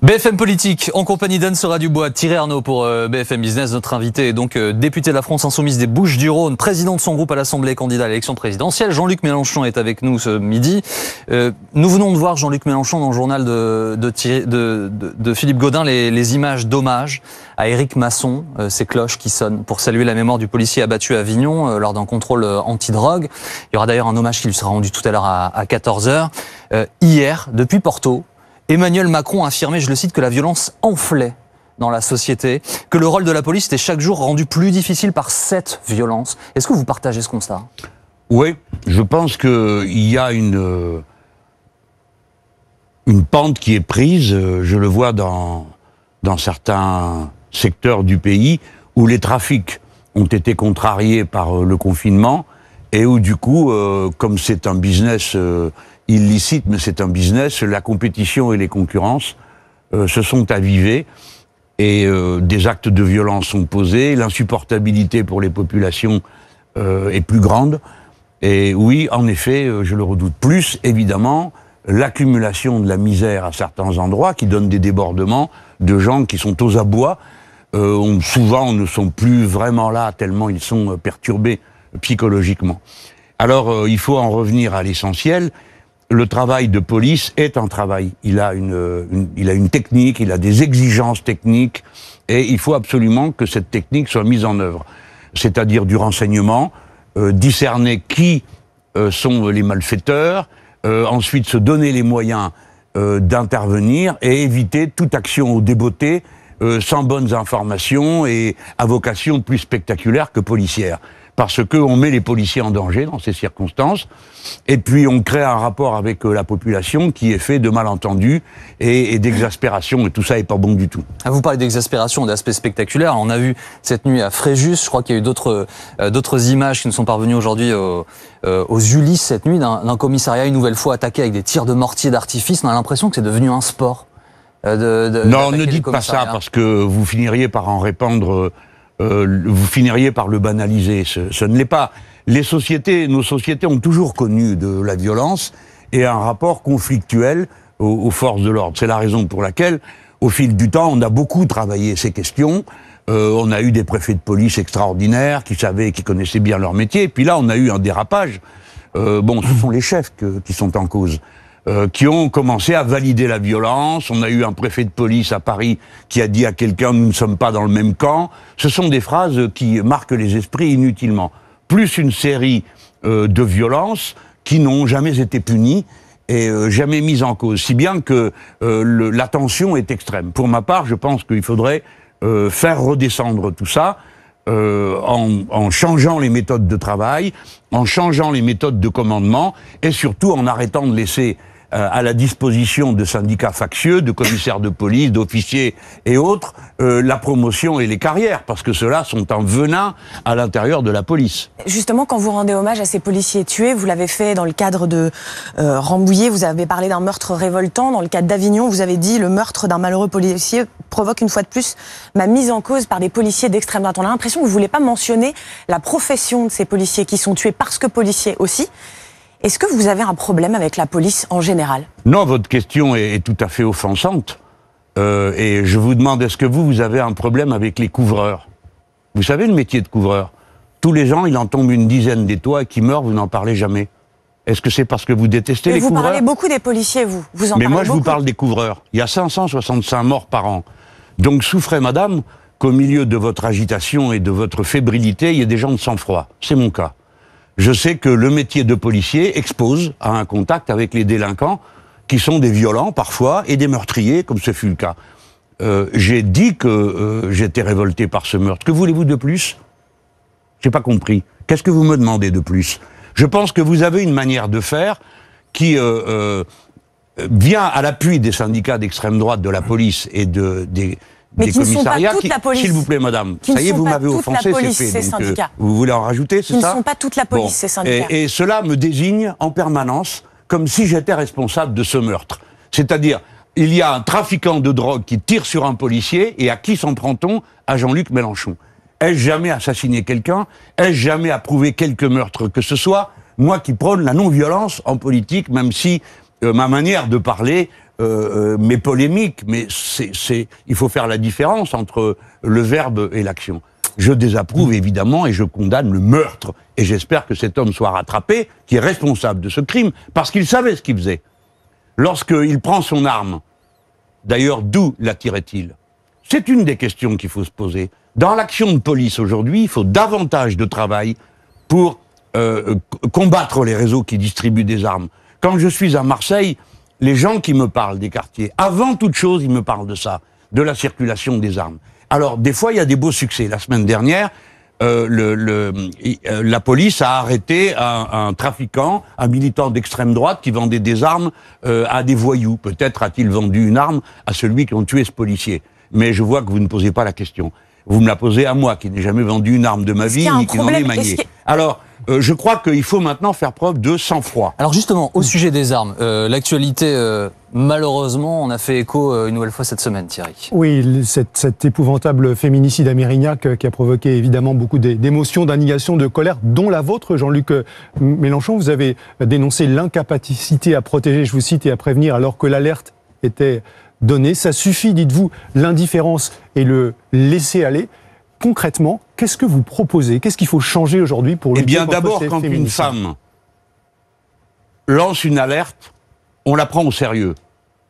BFM Politique, en compagnie d'Anne-Sora Dubois, Thierry Arnaud pour BFM Business. Notre invité est donc député de la France Insoumise des Bouches-du-Rhône, président de son groupe à l'Assemblée, candidat à l'élection présidentielle. Jean-Luc Mélenchon est avec nous ce midi. Nous venons de voir Jean-Luc Mélenchon dans le journal de Philippe Gaudin les images d'hommage à Éric Masson, ces cloches qui sonnent pour saluer la mémoire du policier abattu à Avignon lors d'un contrôle antidrogue. Il y aura d'ailleurs un hommage qui lui sera rendu tout à l'heure à 14h. Hier, depuis Porto, Emmanuel Macron a affirmé, je le cite, que la violence enflait dans la société, que le rôle de la police était chaque jour rendu plus difficile par cette violence. Est-ce que vous partagez ce constat? Oui, je pense qu'il y a une pente qui est prise, je le vois dans certains secteurs du pays, où les trafics ont été contrariés par le confinement, et où du coup, comme c'est un business illicite, mais c'est un business, la compétition et les concurrences se sont avivées et des actes de violence sont posés, l'insupportabilité pour les populations est plus grande. Et oui, en effet, je le redoute. Plus, évidemment, l'accumulation de la misère à certains endroits qui donne des débordements de gens qui sont aux abois, souvent ne sont plus vraiment là tellement ils sont perturbés psychologiquement. Alors, il faut en revenir à l'essentiel. Le travail de police est un travail. Il a une technique, il a des exigences techniques, et il faut absolument que cette technique soit mise en œuvre. C'est-à-dire du renseignement, discerner qui sont les malfaiteurs, ensuite se donner les moyens d'intervenir et éviter toute action au débeauté sans bonnes informations et à vocation plus spectaculaire que policière. Parce qu'on met les policiers en danger dans ces circonstances, et puis on crée un rapport avec la population qui est fait de malentendus et d'exaspération, et tout ça n'est pas bon du tout. Vous parlez d'exaspération, d'aspect spectaculaire. On a vu cette nuit à Fréjus, je crois qu'il y a eu d'autres images qui nous sont parvenues aujourd'hui aux Ulysses cette nuit, d'un commissariat une nouvelle fois attaqué avec des tirs de mortier d'artifice. On a l'impression que c'est devenu un sport. Non, ne dites pas ça, parce que vous finiriez par en répandre... vous finiriez par le banaliser. Ce ne l'est pas. Nos sociétés ont toujours connu de la violence et un rapport conflictuel aux forces de l'ordre. C'est la raison pour laquelle, au fil du temps, on a beaucoup travaillé ces questions. On a eu des préfets de police extraordinaires qui connaissaient bien leur métier. Et puis là, on a eu un dérapage. Ce sont les chefs qui sont en cause. Qui ont commencé à valider la violence. On a eu un préfet de police à Paris qui a dit à quelqu'un « nous ne sommes pas dans le même camp ». Ce sont des phrases qui marquent les esprits inutilement. Plus une série de violences qui n'ont jamais été punies et jamais mises en cause. Si bien que la tension est extrême. Pour ma part, je pense qu'il faudrait faire redescendre tout ça en changeant les méthodes de travail, en changeant les méthodes de commandement et surtout en arrêtant de laisser à la disposition de syndicats factieux, de commissaires de police, d'officiers et autres, la promotion et les carrières, parce que ceux-là sont un venin à l'intérieur de la police. Justement, quand vous rendez hommage à ces policiers tués, vous l'avez fait dans le cadre de Rambouillet, vous avez parlé d'un meurtre révoltant. Dans le cadre d'Avignon, vous avez dit « le meurtre d'un malheureux policier provoque une fois de plus ma mise en cause par des policiers d'extrême droite ». On a l'impression que vous ne voulez pas mentionner la profession de ces policiers qui sont tués parce que policiers aussi. Est-ce que vous avez un problème avec la police en général? Non, votre question est tout à fait offensante. Et je vous demande, est-ce que vous avez un problème avec les couvreurs? Vous savez le métier de couvreur? Tous les ans, il en tombe une dizaine des toits et qui meurent, vous n'en parlez jamais. Est-ce que c'est parce que vous détestez les couvreurs? Vous parlez beaucoup des policiers, vous en parlez beaucoup. Mais moi, je vous parle des couvreurs. Il y a 565 morts par an. Donc souffrez, madame, qu'au milieu de votre agitation et de votre fébrilité, il y ait des gens de sang-froid. C'est mon cas. Je sais que le métier de policier expose à un contact avec les délinquants qui sont des violents parfois et des meurtriers, comme ce fut le cas. J'ai dit que j'étais révolté par ce meurtre. Que voulez-vous de plus? J'ai pas compris. Qu'est-ce que vous me demandez de plus? Je pense que vous avez une manière de faire qui vient à l'appui des syndicats d'extrême droite de la police et des commissariats. S'il vous plaît, madame, ça y est, vous m'avez offensé, c'est fait. Donc, vous voulez en rajouter, c'est ça? Ils ne sont pas toute la police, ces syndicats. Et cela me désigne en permanence comme si j'étais responsable de ce meurtre. C'est-à-dire, il y a un trafiquant de drogue qui tire sur un policier, et à qui s'en prend-on? À Jean-Luc Mélenchon. Ai-je jamais assassiné quelqu'un? Ai-je jamais approuvé quelque meurtre que ce soit? Moi qui prône la non-violence en politique, même si ma manière de parler mes polémiques, mais il faut faire la différence entre le verbe et l'action. Je désapprouve évidemment et je condamne le meurtre. Et j'espère que cet homme soit rattrapé, qui est responsable de ce crime, parce qu'il savait ce qu'il faisait. Lorsqu'il prend son arme, d'ailleurs, d'où la tirait-il? C'est une des questions qu'il faut se poser. Dans l'action de police aujourd'hui, il faut davantage de travail pour combattre les réseaux qui distribuent des armes. Quand je suis à Marseille, les gens qui me parlent des quartiers, avant toute chose, ils me parlent de ça, de la circulation des armes. Alors, des fois, il y a des beaux succès. La semaine dernière, la police a arrêté un trafiquant, un militant d'extrême droite qui vendait des armes à des voyous. Peut-être a-t-il vendu une arme à celui qui a tué ce policier. Mais je vois que vous ne posez pas la question. Vous me la posez à moi, qui n'ai jamais vendu une arme de ma vie, ni qui n'en ai manié. Alors, je crois qu'il faut maintenant faire preuve de sang-froid. Alors justement, au sujet des armes, l'actualité, malheureusement, on a fait écho une nouvelle fois cette semaine, Thierry. Oui, cet épouvantable féminicide à Mérignac qui a provoqué évidemment beaucoup d'émotions, d'indignation, de colère, dont la vôtre, Jean-Luc Mélenchon. Vous avez dénoncé l'incapacité à protéger, je vous cite, et à prévenir alors que l'alerte était donnée. Ça suffit, dites-vous, l'indifférence et le laisser-aller. Concrètement, qu'est-ce que vous proposez? Qu'est-ce qu'il faut changer aujourd'hui pour lutter contre ces féminicides? D'abord, quand une femme lance une alerte, on la prend au sérieux.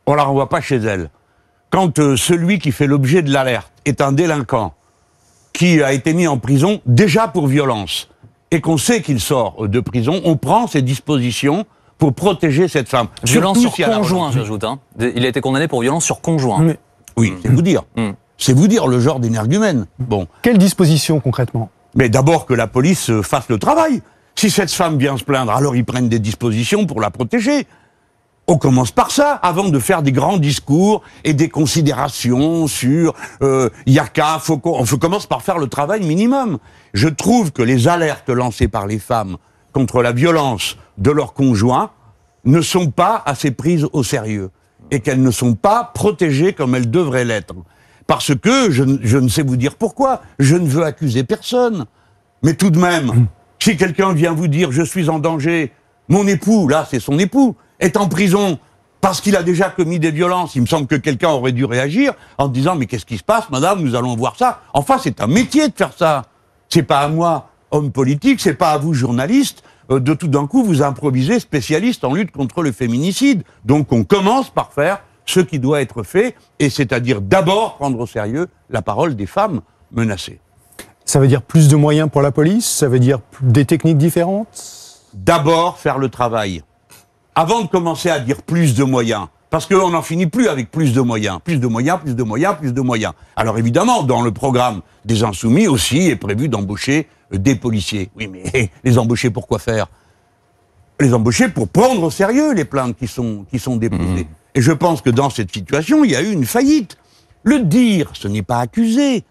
On la renvoie pas chez elle. Quand celui qui fait l'objet de l'alerte est un délinquant qui a été mis en prison déjà pour violence et qu'on sait qu'il sort de prison, on prend ses dispositions pour protéger cette femme. Violence sur conjoint, j'ajoute. Hein. Il a été condamné pour violence sur conjoint. Oui, c'est vous dire. C'est vous dire le genre d'énergumène. Bon. Quelles dispositions concrètement? Mais d'abord que la police fasse le travail. Si cette femme vient se plaindre, alors ils prennent des dispositions pour la protéger. On commence par ça, avant de faire des grands discours et des considérations sur Yaka, Faucon. On commence par faire le travail minimum. Je trouve que les alertes lancées par les femmes contre la violence de leurs conjoints ne sont pas assez prises au sérieux et qu'elles ne sont pas protégées comme elles devraient l'être. Parce que, je ne sais vous dire pourquoi, je ne veux accuser personne. Mais tout de même, si quelqu'un vient vous dire « je suis en danger », mon époux, là c'est son époux, est en prison parce qu'il a déjà commis des violences, il me semble que quelqu'un aurait dû réagir en disant « mais qu'est-ce qui se passe, madame, nous allons voir ça ». Enfin, c'est un métier de faire ça. C'est pas à moi, homme politique, c'est pas à vous, journaliste, de tout d'un coup vous improviser spécialiste en lutte contre le féminicide. Donc on commence par faire ce qui doit être fait, et c'est-à-dire d'abord prendre au sérieux la parole des femmes menacées. Ça veut dire plus de moyens pour la police? Ça veut dire des techniques différentes? D'abord faire le travail. Avant de commencer à dire plus de moyens, parce qu'on n'en finit plus avec plus de moyens. Plus de moyens, plus de moyens, plus de moyens. Alors évidemment, dans le programme des Insoumis aussi est prévu d'embaucher des policiers. Oui, mais les embaucher pour quoi faire? Les embaucher pour prendre au sérieux les plaintes qui sont déposées. Et je pense que dans cette situation, il y a eu une faillite. Le dire, ce n'est pas accuser.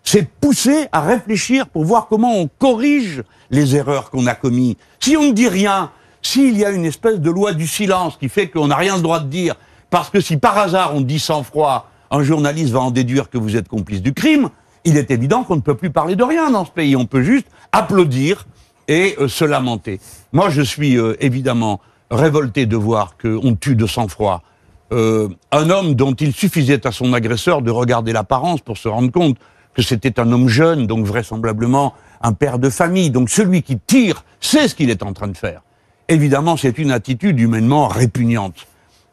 C'est pousser à réfléchir pour voir comment on corrige les erreurs qu'on a commises. Si on ne dit rien, s'il y a une espèce de loi du silence qui fait qu'on n'a rien le droit de dire, parce que si par hasard on dit sans froid, un journaliste va en déduire que vous êtes complice du crime, il est évident qu'on ne peut plus parler de rien dans ce pays. On peut juste applaudir et se lamenter. Moi, je suis évidemment révolté de voir qu'on tue de sang-froid un homme dont il suffisait à son agresseur de regarder l'apparence pour se rendre compte que c'était un homme jeune, donc vraisemblablement un père de famille. Donc celui qui tire sait ce qu'il est en train de faire. Évidemment, c'est une attitude humainement répugnante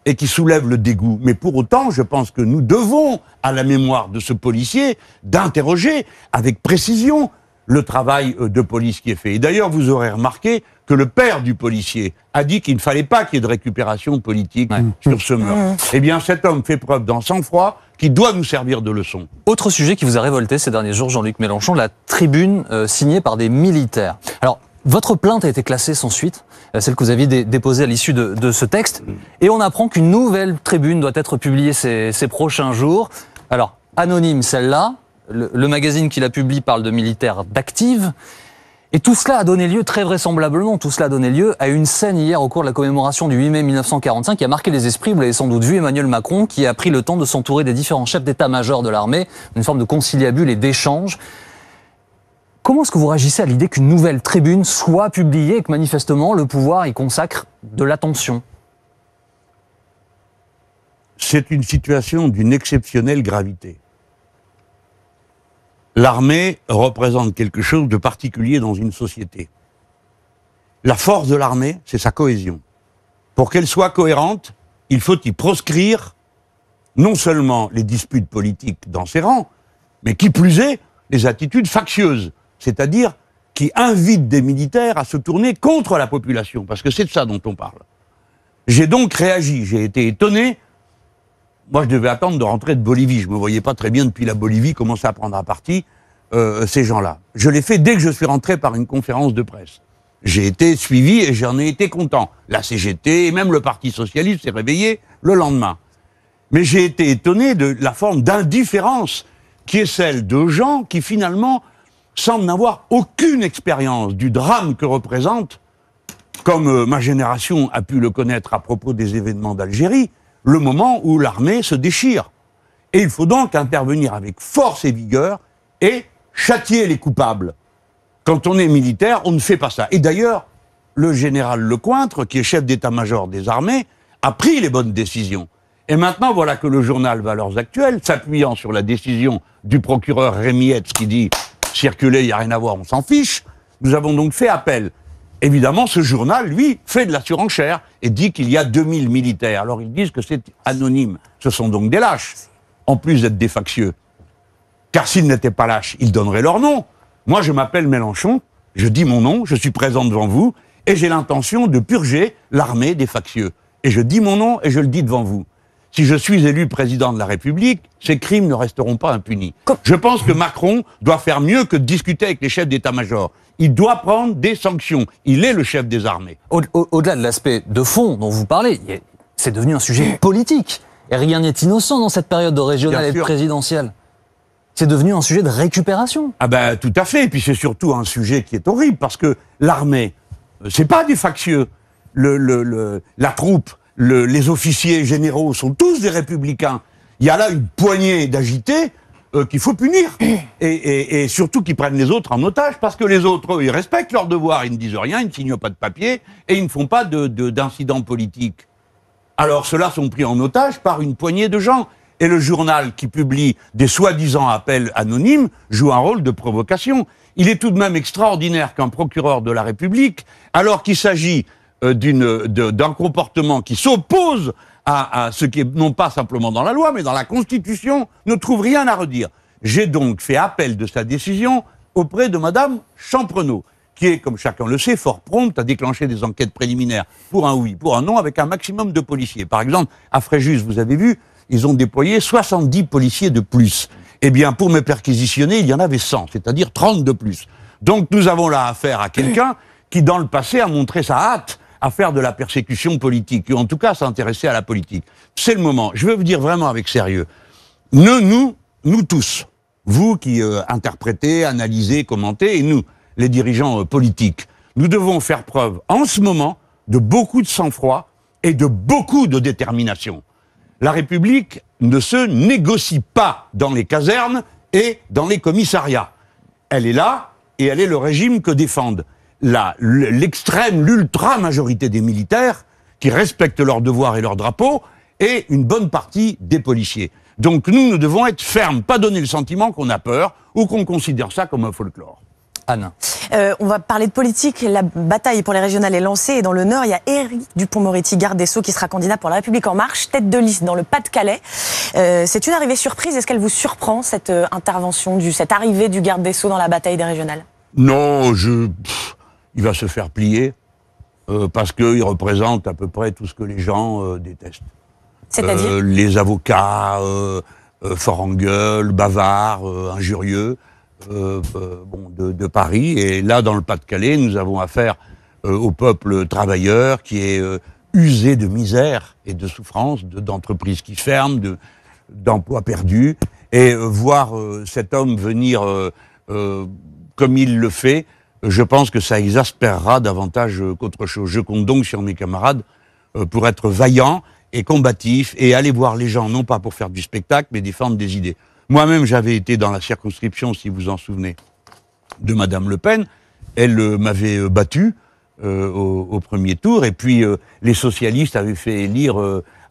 et qui soulève le dégoût. Mais pour autant, je pense que nous devons, à la mémoire de ce policier, d'interroger avec précision le travail de police qui est fait. Et d'ailleurs, vous aurez remarqué que le père du policier a dit qu'il ne fallait pas qu'il y ait de récupération politique sur ce meurtre. Eh bien, cet homme fait preuve d'un sang-froid qui doit nous servir de leçon. Autre sujet qui vous a révolté ces derniers jours, Jean-Luc Mélenchon, la tribune signée par des militaires. Alors, votre plainte a été classée sans suite, celle que vous aviez déposée à l'issue de ce texte, et on apprend qu'une nouvelle tribune doit être publiée ces prochains jours. Alors, anonyme celle-là, le magazine qui la publie parle de militaires d'active. Et tout cela a donné lieu, très vraisemblablement, à une scène hier au cours de la commémoration du 8 mai 1945 qui a marqué les esprits. Vous l'avez sans doute vu, Emmanuel Macron, qui a pris le temps de s'entourer des différents chefs d'état-major de l'armée, une forme de conciliabule et d'échange. Comment est-ce que vous réagissez à l'idée qu'une nouvelle tribune soit publiée et que manifestement le pouvoir y consacre de l'attention? c'est une situation d'une exceptionnelle gravité. L'armée représente quelque chose de particulier dans une société. La force de l'armée, c'est sa cohésion. Pour qu'elle soit cohérente, il faut y proscrire non seulement les disputes politiques dans ses rangs, mais qui plus est, les attitudes factieuses, c'est-à-dire qui invitent des militaires à se tourner contre la population, parce que c'est de ça dont on parle. J'ai donc réagi, j'ai été étonné. Moi, je devais attendre de rentrer de Bolivie. Je me voyais pas très bien depuis la Bolivie commencer à prendre à partie ces gens-là. Je l'ai fait dès que je suis rentré par une conférence de presse. J'ai été suivi et j'en ai été content. La CGT et même le Parti socialiste s'est réveillé le lendemain. Mais j'ai été étonné de la forme d'indifférence qui est celle de gens qui finalement semblent n'avoir aucune expérience du drame que représente, comme ma génération a pu le connaître à propos des événements d'Algérie, le moment où l'armée se déchire. Et il faut donc intervenir avec force et vigueur et châtier les coupables. Quand on est militaire, on ne fait pas ça. Et d'ailleurs, le général Lecointre, qui est chef d'état-major des armées, a pris les bonnes décisions. Et maintenant, voilà que le journal Valeurs Actuelles, s'appuyant sur la décision du procureur Rémy Hetz qui dit « circuler, il n'y a rien à voir, on s'en fiche », nous avons donc fait appel. Évidemment, ce journal, lui, fait de la surenchère et dit qu'il y a 2000 militaires. Alors ils disent que c'est anonyme. Ce sont donc des lâches, en plus d'être des factieux. Car s'ils n'étaient pas lâches, ils donneraient leur nom. Moi, je m'appelle Mélenchon, je dis mon nom, je suis présent devant vous, et j'ai l'intention de purger l'armée des factieux. Et je dis mon nom et je le dis devant vous. Si je suis élu président de la République, ces crimes ne resteront pas impunis. Je pense que Macron doit faire mieux que de discuter avec les chefs d'état-major. Il doit prendre des sanctions. Il est le chef des armées. Au-delà de l'aspect de fond dont vous parlez, c'est devenu un sujet politique. Et rien n'est innocent dans cette période de régionale et de présidentielle. C'est devenu un sujet de récupération. Ah ben, tout à fait. Et puis c'est surtout un sujet qui est horrible, parce que l'armée, c'est pas des factieux. La troupe, les officiers généraux sont tous des républicains. Il y a là une poignée d'agités qu'il faut punir. Et surtout qu'ils prennent les autres en otage, parce que les autres, eux, ils respectent leurs devoirs, ils ne disent rien, ils ne signent pas de papier, et ils ne font pas d'incidents politiques. Alors ceux-là sont pris en otage par une poignée de gens. Et le journal qui publie des soi-disant appels anonymes joue un rôle de provocation. Il est tout de même extraordinaire qu'un procureur de la République, alors qu'il s'agit d'un comportement qui s'oppose à ce qui est non pas simplement dans la loi, mais dans la Constitution, ne trouve rien à redire. J'ai donc fait appel de sa décision auprès de Madame Champrenault, qui est, comme chacun le sait, fort prompte à déclencher des enquêtes préliminaires pour un oui, pour un non, avec un maximum de policiers. Par exemple, à Fréjus, vous avez vu, ils ont déployé 70 policiers de plus. Eh bien, pour me perquisitionner, il y en avait 100, c'est-à-dire 30 de plus. Donc, nous avons là affaire à quelqu'un qui, dans le passé, a montré sa hâte à faire de la persécution politique, ou en tout cas à s'intéresser à la politique. C'est le moment. Je veux vous dire vraiment avec sérieux. Nous tous, vous qui interprétez, analysez, commentez, et nous, les dirigeants politiques, nous devons faire preuve, en ce moment, de beaucoup de sang-froid et de beaucoup de détermination. La République ne se négocie pas dans les casernes et dans les commissariats. Elle est là et elle est le régime que défendent l'extrême, l'ultra-majorité des militaires qui respectent leurs devoirs et leurs drapeaux et une bonne partie des policiers. Donc nous devons être fermes, pas donner le sentiment qu'on a peur ou qu'on considère ça comme un folklore. Anne. On va parler de politique. La bataille pour les régionales est lancée et dans le Nord, il y a Éric Dupond-Moretti, garde des Sceaux, qui sera candidat pour La République En Marche, tête de liste dans le Pas-de-Calais. C'est une arrivée surprise. Est-ce qu'elle vous surprend, cette intervention, cette arrivée du garde des Sceaux dans la bataille des régionales? Non, il va se faire plier parce qu'il représente à peu près tout ce que les gens détestent. C'est-à-dire les avocats forts en gueule, bavards, injurieux. De Paris, et là dans le Pas-de-Calais nous avons affaire au peuple travailleur qui est usé de misère et de souffrance, d'entreprises qui ferment, d'emplois perdus, et voir cet homme venir comme il le fait, je pense que ça exaspérera davantage qu'autre chose. Je compte donc sur mes camarades pour être vaillants et combatifs et aller voir les gens, non pas pour faire du spectacle, mais défendre des idées. Moi-même, j'avais été dans la circonscription, si vous en souvenez, de Madame Le Pen. Elle m'avait battu au premier tour. Et puis, les socialistes avaient fait élire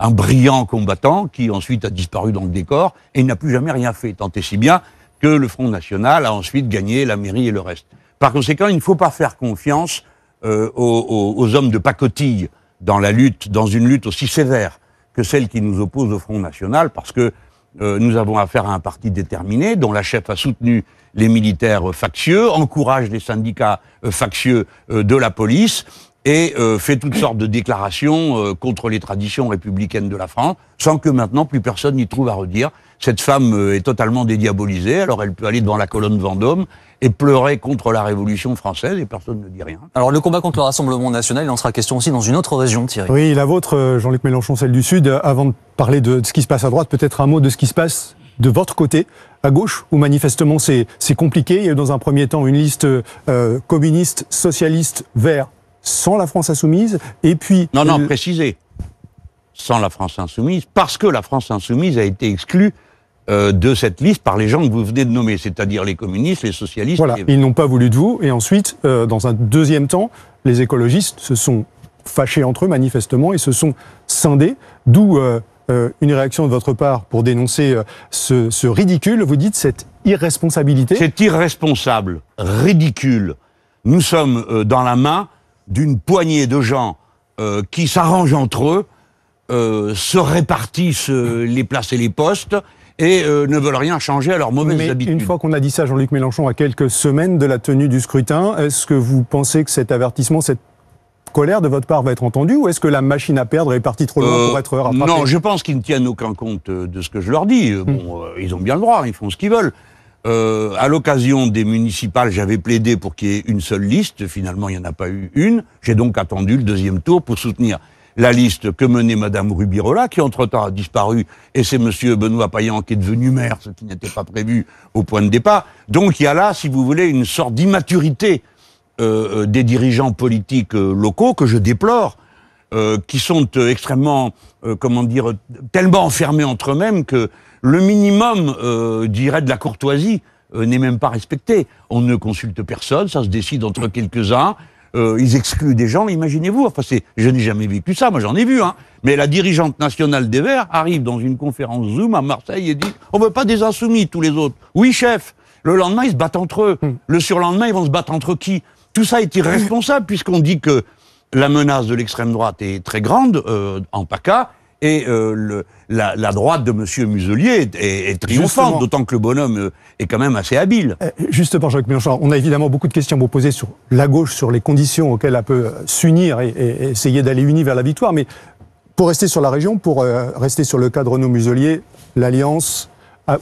un brillant combattant qui ensuite a disparu dans le décor et il n'a plus jamais rien fait, tant et si bien que le Front National a ensuite gagné la mairie et le reste. Par conséquent, il ne faut pas faire confiance aux hommes de pacotille dans une lutte aussi sévère que celle qui nous oppose au Front National, parce que nous avons affaire à un parti déterminé, dont la chef a soutenu les militaires factieux, encourage les syndicats factieux de la police, et fait toutes sortes de déclarations contre les traditions républicaines de la France, sans que maintenant plus personne n'y trouve à redire. Cette femme est totalement dédiabolisée, alors elle peut aller devant la colonne Vendôme et pleurer contre la Révolution française et personne ne dit rien. Alors le combat contre le Rassemblement national, il en sera question aussi dans une autre région, Thierry. Oui, la vôtre, Jean-Luc Mélenchon, celle du Sud. Avant de parler de ce qui se passe à droite, peut-être un mot de ce qui se passe de votre côté, à gauche, où manifestement c'est compliqué. Il y a eu dans un premier temps une liste communiste, socialiste, vert, sans la France insoumise, et puis... Non, précisez. Sans la France insoumise, parce que la France insoumise a été exclue de cette liste par les gens que vous venez de nommer, c'est-à-dire les communistes, les socialistes... Voilà, ils n'ont pas voulu de vous, et ensuite, dans un deuxième temps, les écologistes se sont fâchés entre eux, manifestement, et se sont scindés, d'où une réaction de votre part pour dénoncer ce ridicule, vous dites cette irresponsabilité. C'est irresponsable, ridicule. Nous sommes dans la main d'une poignée de gens qui s'arrangent entre eux, se répartissent les places et les postes, et ne veulent rien changer à leurs mauvaises habitudes. Une fois qu'on a dit ça, Jean-Luc Mélenchon, à quelques semaines de la tenue du scrutin, est-ce que vous pensez que cet avertissement, cette colère de votre part va être entendue, ou est-ce que la machine à perdre est partie trop loin pour être rattrapée? Non, je pense qu'ils ne tiennent aucun compte de ce que je leur dis. Bon, ils ont bien le droit, ils font ce qu'ils veulent. À l'occasion des municipales, j'avais plaidé pour qu'il y ait une seule liste. Finalement, il n'y en a pas eu une. J'ai donc attendu le deuxième tour pour soutenir la liste que menait Madame Rubirola, qui entre-temps a disparu, et c'est Monsieur Benoît Payan qui est devenu maire, ce qui n'était pas prévu au point de départ. Donc il y a là, si vous voulez, une sorte d'immaturité des dirigeants politiques locaux que je déplore, qui sont extrêmement, tellement enfermés entre eux-mêmes que le minimum, dirais, de la courtoisie n'est même pas respecté. On ne consulte personne, ça se décide entre quelques-uns. Ils excluent des gens, imaginez-vous. Enfin, je n'ai jamais vécu ça, moi j'en ai vu, hein. Mais la dirigeante nationale des Verts arrive dans une conférence Zoom à Marseille et dit « On veut pas des insoumis, tous les autres. » Oui, chef. Le lendemain, ils se battent entre eux. Le surlendemain, ils vont se battre entre qui? Tout ça est irresponsable, puisqu'on dit que la menace de l'extrême droite est très grande, en PACA, et la droite de M. Muselier est triomphante, d'autant que le bonhomme est quand même assez habile. Justement, Jean-Luc Mélenchon, on a évidemment beaucoup de questions à vous poser sur la gauche, sur les conditions auxquelles elle peut s'unir et essayer d'aller unie vers la victoire, mais pour rester sur la région, pour rester sur le cas de Renaud Muselier, l'alliance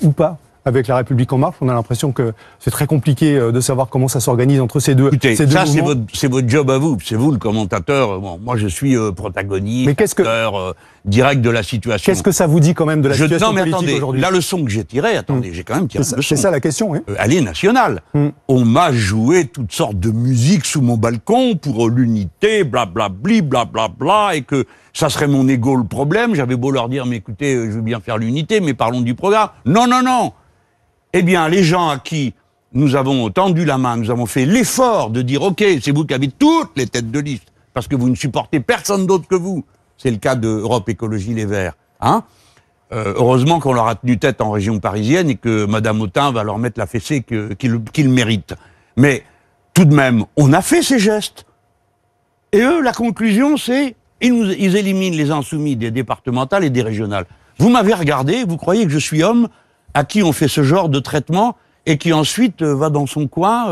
ou pas avec La République En Marche, on a l'impression que c'est très compliqué de savoir comment ça s'organise entre ces deux. Écoutez, ces deux ça mouvements. c'est votre job à vous, c'est vous le commentateur. Bon, moi je suis protagoniste, acteur direct de la situation. Qu'est-ce que ça vous dit quand même de la situation politique aujourd'hui? La leçon que j'ai tirée, j'ai quand même tiré une leçon. C'est ça la question, oui. Elle est nationale. On m'a joué toutes sortes de musique sous mon balcon pour l'unité, blablabli, blablabla, et que ça serait mon ego le problème. J'avais beau leur dire, mais écoutez, je veux bien faire l'unité, mais parlons du programme. Non, non, non. Eh bien, les gens à qui nous avons tendu la main, nous avons fait l'effort de dire « Ok, c'est vous qui avez toutes les têtes de liste, parce que vous ne supportez personne d'autre que vous. » C'est le cas d'Europe Écologie Les Verts. Hein, heureusement qu'on leur a tenu tête en région parisienne et que Madame Autain va leur mettre la fessée qu'ils méritent. Mais tout de même, on a fait ces gestes. Et eux, la conclusion, c'est ils éliminent les insoumis des départementales et des régionales. Vous m'avez regardé, vous croyez que je suis homme à qui on fait ce genre de traitement et qui ensuite va dans son coin,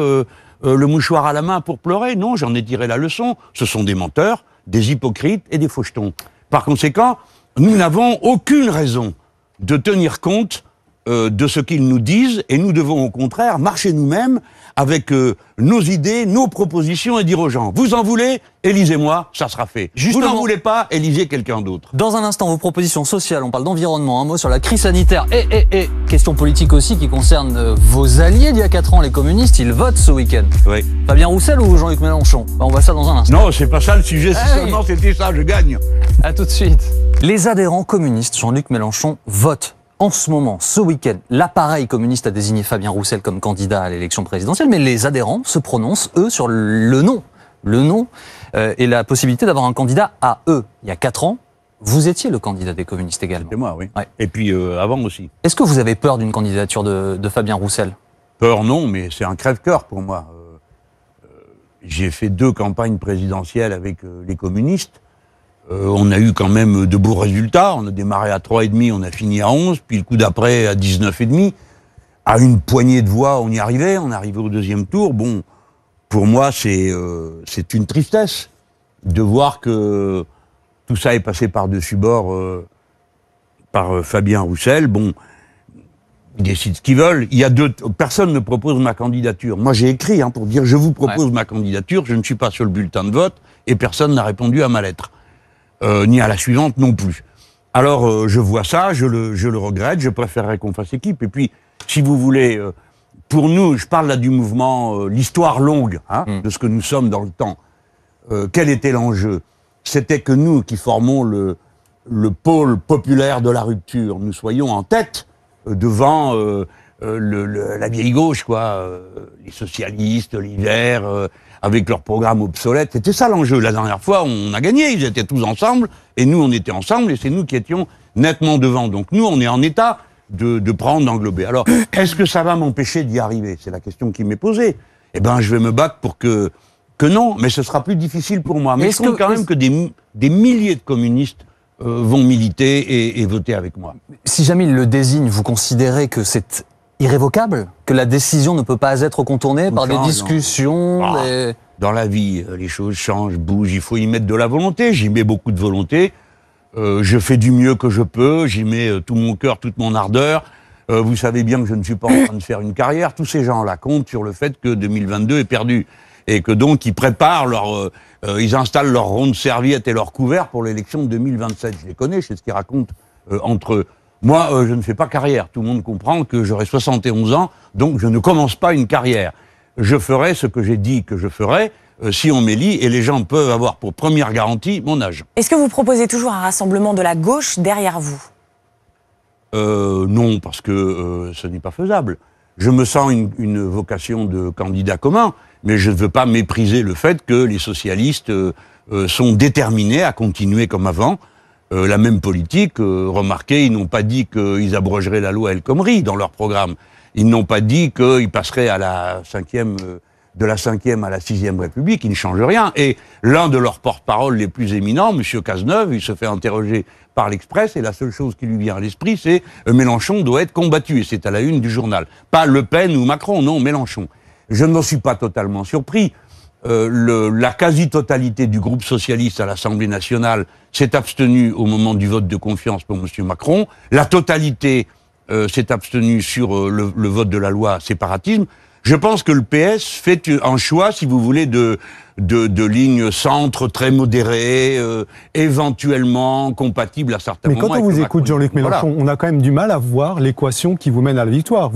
le mouchoir à la main pour pleurer? Non, j'en ai tiré la leçon. Ce sont des menteurs, des hypocrites et des fauchetons. Par conséquent, nous n'avons aucune raison de tenir compte de ce qu'ils nous disent, et nous devons au contraire marcher nous-mêmes avec nos idées, nos propositions, et dire aux gens, vous en voulez, élisez-moi, ça sera fait. Justement, vous n'en voulez pas, élisez quelqu'un d'autre. Dans un instant, vos propositions sociales, on parle d'environnement, un mot sur la crise sanitaire, et question politique aussi qui concerne vos alliés d'il y a 4 ans, les communistes, ils votent ce week-end. Oui. Fabien Roussel ou Jean-Luc Mélenchon? On voit ça dans un instant. Non, c'est pas ça le sujet, si seulement c'était ça, je gagne. À tout de suite. Les adhérents communistes, Jean-Luc Mélenchon, votent. En ce moment, ce week-end, l'appareil communiste a désigné Fabien Roussel comme candidat à l'élection présidentielle, mais les adhérents se prononcent, eux, sur le nom. Le nom et la possibilité d'avoir un candidat à eux. Il y a 4 ans, Vous étiez le candidat des communistes également. C'était moi, oui. Ouais. Et puis avant aussi. Est-ce que vous avez peur d'une candidature de Fabien Roussel? Peur, non, mais c'est un crève-cœur pour moi. J'ai fait 2 campagnes présidentielles avec les communistes. On a eu quand même de beaux résultats. On a démarré à 3,5, on a fini à 11, puis le coup d'après à 19,5. À une poignée de voix, on y arrivait. On arrivait au 2e tour. Bon, pour moi, c'est une tristesse de voir que tout ça est passé par-dessus bord par Fabien Roussel. Bon, ils décident ce qu'ils veulent. Personne ne propose ma candidature. Moi, j'ai écrit pour dire je vous propose ma candidature. Je ne suis pas sur le bulletin de vote et personne n'a répondu à ma lettre, ni à la suivante non plus. Alors, je vois ça, je le regrette. Je préférerais qu'on fasse équipe. Et puis, si vous voulez, pour nous, je parle là du mouvement, l'histoire longue de ce que nous sommes dans le temps. Quel était l'enjeu? C'était que nous, qui formons le pôle populaire de la rupture, nous soyons en tête devant la vieille gauche, les socialistes, les Verts, avec leurs programmes obsolètes. C'était ça l'enjeu. La dernière fois, on a gagné, ils étaient tous ensemble, et nous, on était ensemble, et c'est nous qui étions nettement devant. Donc nous, on est en état de prendre, d'englober. Alors, est-ce que ça va m'empêcher d'y arriver? C'est la question qui m'est posée. Eh ben, je vais me battre pour que non, mais ce sera plus difficile pour moi. Mais je trouve quand même que des milliers de communistes vont militer et voter avec moi. Si jamais il le désigne, vous considérez que c'est irrévocable? Que la décision ne peut pas être contournée par des discussions Dans la vie, les choses changent, bougent, il faut y mettre de la volonté. J'y mets beaucoup de volonté. Je fais du mieux que je peux, j'y mets tout mon cœur, toute mon ardeur. Vous savez bien que je ne suis pas en train de faire une carrière. Tous ces gens-là comptent sur le fait que 2022 est perdu. Et que donc ils préparent ils installent leur ronde serviette et leur couvert pour l'élection de 2027. Je les connais, je sais ce qu'ils racontent entre eux. Moi, je ne fais pas carrière. Tout le monde comprend que j'aurai 71 ans, donc je ne commence pas une carrière. Je ferai ce que j'ai dit que je ferai si on m'élit, et les gens peuvent avoir pour première garantie mon âge. Est-ce que vous proposez toujours un rassemblement de la gauche derrière vous? Non, parce que ce n'est pas faisable. Je me sens une vocation de candidat commun, mais je ne veux pas mépriser le fait que les socialistes sont déterminés à continuer comme avant la même politique. Remarquez, ils n'ont pas dit qu'ils abrogeraient la loi El Khomri dans leur programme. Ils n'ont pas dit qu'ils passeraient à la 5e, de la 5e à la 6e République. Ils ne changent rien. Et l'un de leurs porte-parole les plus éminents, M. Cazeneuve, il se fait interroger par l'Express, et la seule chose qui lui vient à l'esprit, c'est Mélenchon doit être combattu, et c'est à la une du journal. Pas Le Pen ou Macron, non, Mélenchon. Je n'en suis pas totalement surpris. La quasi-totalité du groupe socialiste à l'Assemblée nationale s'est abstenue au moment du vote de confiance pour M. Macron. La totalité s'est abstenue sur le vote de la loi séparatisme. Je pense que le PS fait un choix, si vous voulez, de ligne centre très modérée, éventuellement compatible à certains moments. Mais quand on vous écoute, Jean-Luc Mélenchon, on a quand même du mal à voir l'équation qui vous mène à la victoire.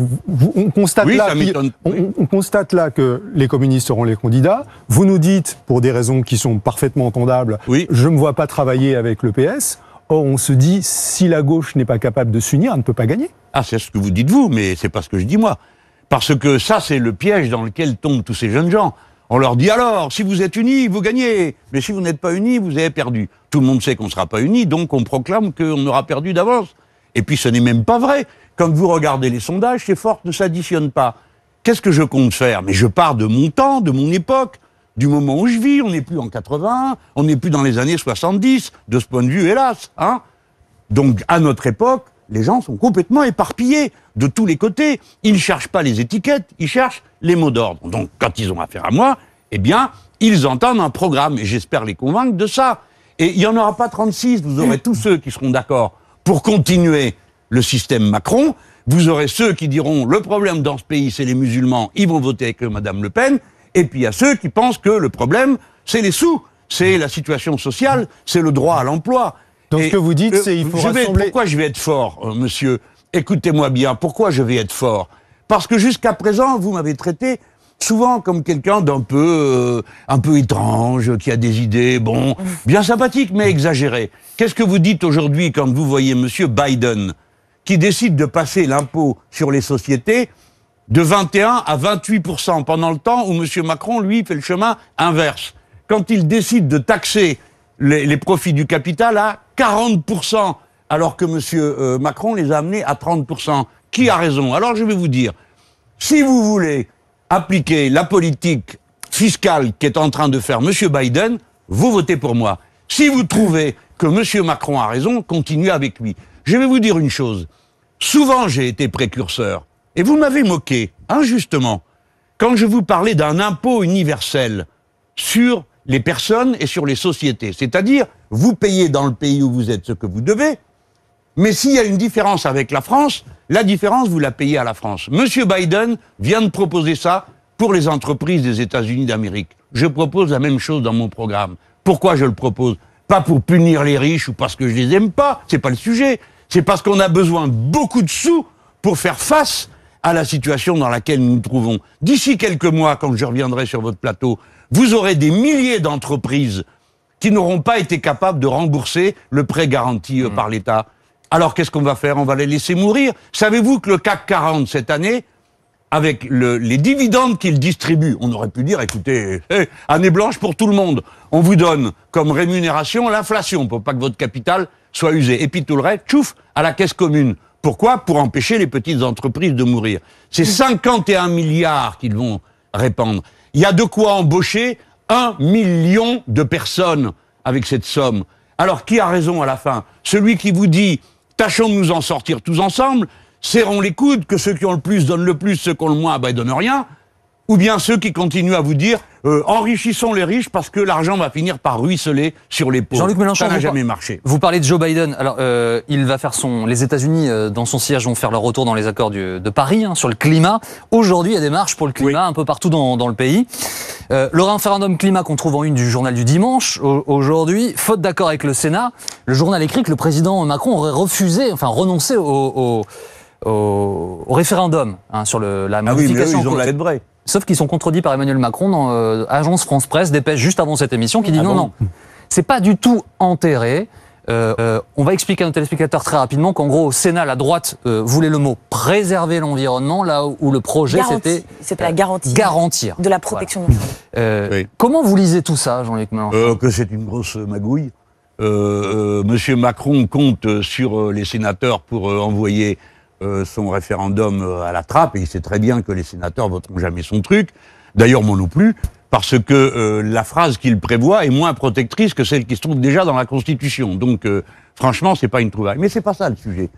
On constate là que les communistes seront les candidats. Vous nous dites, pour des raisons qui sont parfaitement entendables, je ne me vois pas travailler avec le PS. Or, on se dit, si la gauche n'est pas capable de s'unir, elle ne peut pas gagner. Ah, c'est ce que vous dites vous, mais c'est pas ce que je dis moi. Parce que ça, c'est le piège dans lequel tombent tous ces jeunes gens. On leur dit alors, si vous êtes unis, vous gagnez. Mais si vous n'êtes pas unis, vous avez perdu. Tout le monde sait qu'on ne sera pas unis, donc on proclame qu'on aura perdu d'avance. Et puis ce n'est même pas vrai. Quand vous regardez les sondages, ces forces ne s'additionnent pas. Qu'est-ce que je compte faire? Mais je pars de mon temps, de mon époque, du moment où je vis. On n'est plus en 81, on n'est plus dans les années 70, de ce point de vue, hélas. Donc à notre époque, les gens sont complètement éparpillés de tous les côtés. Ils ne cherchent pas les étiquettes, ils cherchent les mots d'ordre. Donc, quand ils ont affaire à moi, eh bien, ils entendent un programme. Et j'espère les convaincre de ça. Et il n'y en aura pas 36. Vous aurez tous ceux qui seront d'accord pour continuer le système Macron. Vous aurez ceux qui diront, le problème dans ce pays, c'est les musulmans, ils vont voter avec Madame Le Pen. Et puis, il y a ceux qui pensent que le problème, c'est les sous, c'est la situation sociale, c'est le droit à l'emploi. Donc, ce que vous dites, c'est qu'il faut rassembler... Pourquoi je vais être fort, monsieur? Écoutez-moi bien, pourquoi je vais être fort? Parce que jusqu'à présent, vous m'avez traité souvent comme quelqu'un d'un peu, un peu étrange, qui a des idées, bon, bien sympathiques, mais exagérées. Qu'est-ce que vous dites aujourd'hui quand vous voyez monsieur Biden, qui décide de passer l'impôt sur les sociétés de 21 à 28% pendant le temps où monsieur Macron, lui, fait le chemin inverse? Quand il décide de taxer les profits du capital à 40%, alors que M. Macron les a amenés à 30%. Qui a raison? Alors je vais vous dire, si vous voulez appliquer la politique fiscale qu'est en train de faire M. Biden, vous votez pour moi. Si vous trouvez que M. Macron a raison, continuez avec lui. Je vais vous dire une chose. Souvent, j'ai été précurseur. Et vous m'avez moqué, injustement, quand je vous parlais d'un impôt universel sur les personnes et sur les sociétés. C'est-à-dire, vous payez dans le pays où vous êtes ce que vous devez, mais s'il y a une différence avec la France, la différence, vous la payez à la France. Monsieur Biden vient de proposer ça pour les entreprises des États-Unis d'Amérique. Je propose la même chose dans mon programme. Pourquoi je le propose? Pas pour punir les riches ou parce que je les aime pas, c'est pas le sujet. C'est parce qu'on a besoin de beaucoup de sous pour faire face à la situation dans laquelle nous nous trouvons. D'ici quelques mois, quand je reviendrai sur votre plateau, vous aurez des milliers d'entreprises qui n'auront pas été capables de rembourser le prêt garanti par l'État. Alors qu'est-ce qu'on va faire? On va les laisser mourir. Savez-vous que le CAC 40 cette année, avec les dividendes qu'il distribue, on aurait pu dire, écoutez, année blanche pour tout le monde. On vous donne comme rémunération l'inflation pour pas que votre capital soit usé. Et puis tout le reste, tchouf, à la caisse commune. Pourquoi? Pour empêcher les petites entreprises de mourir. C'est 51 milliards qu'ils vont répandre. Il y a de quoi embaucher 1 million de personnes avec cette somme. Alors qui a raison à la fin? Celui qui vous dit tâchons de nous en sortir tous ensemble, serrons les coudes, que ceux qui ont le plus donnent le plus, ceux qui ont le moins, ils donnent rien. Ou bien ceux qui continuent à vous dire enrichissons les riches parce que l'argent va finir par ruisseler sur les pauvres. Jean-Luc Mélenchon, ça n'a jamais marché. Vous parlez de Joe Biden. Alors, il va faire les États-Unis dans son siège vont faire leur retour dans les accords de Paris sur le climat. Aujourd'hui, il y a des marches pour le climat un peu partout dans le pays. Le référendum climat qu'on trouve en une du journal du dimanche. Aujourd'hui, faute d'accord avec le Sénat, le journal écrit que le président Macron aurait renoncé au référendum sur la modification. Oui, mais eux, ils ont la tête vraie. Sauf qu'ils sont contredits par Emmanuel Macron dans Agence France Presse, dépêche juste avant cette émission, qui dit non, c'est pas du tout enterré. On va expliquer à nos téléspectateurs très rapidement qu'en gros, au Sénat, la droite voulait le mot préserver l'environnement, là où le projet c'était la garantie garantir de la protection de l'environnement. Oui. Comment vous lisez tout ça, Jean-Luc Mélenchon? Que c'est une grosse magouille. Monsieur Macron compte sur les sénateurs pour envoyer son référendum à la trappe, et il sait très bien que les sénateurs voteront jamais son truc. D'ailleurs, moi non plus, parce que la phrase qu'il prévoit est moins protectrice que celle qui se trouve déjà dans la Constitution. Donc, franchement, c'est pas une trouvaille. Mais c'est pas ça le sujet.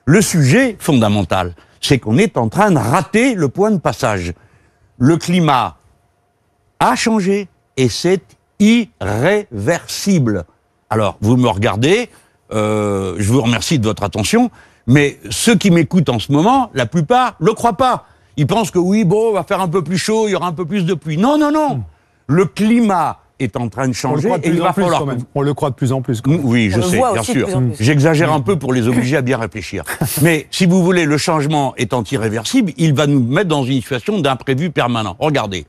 Le sujet fondamental, c'est qu'on est en train de rater le point de passage. Le climat a changé et c'est irréversible. Alors, vous me regardez, je vous remercie de votre attention, mais ceux qui m'écoutent en ce moment, la plupart ne le croient pas. Ils pensent que oui, bon, on va faire un peu plus chaud, il y aura un peu plus de pluie. Non, non, non. Le climat est en train de changer et il va falloir... On le croit de plus en plus. Oui, je sais, bien sûr. J'exagère un peu pour les obliger à bien réfléchir. Mais si vous voulez, le changement étant irréversible, il va nous mettre dans une situation d'imprévu permanent. Regardez,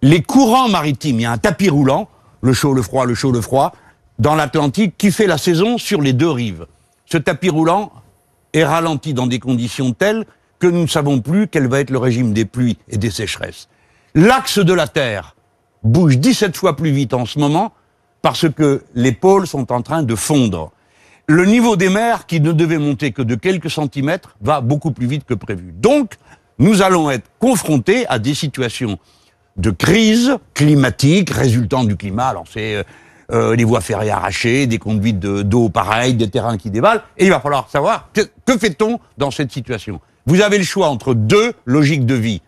les courants maritimes, il y a un tapis roulant, le chaud, le froid, le chaud, le froid, dans l'Atlantique, qui fait la saison sur les deux rives. Ce tapis roulant est ralenti dans des conditions telles que nous ne savons plus quel va être le régime des pluies et des sécheresses. L'axe de la Terre bouge 17 fois plus vite en ce moment parce que les pôles sont en train de fondre. Le niveau des mers, qui ne devait monter que de quelques centimètres, va beaucoup plus vite que prévu. Donc, nous allons être confrontés à des situations de crise climatique résultant du climat. Alors c'est les voies ferrées arrachées, des conduites d'eau pareilles, des terrains qui dévalent, et il va falloir savoir que fait-on dans cette situation. Vous avez le choix entre deux logiques de vie.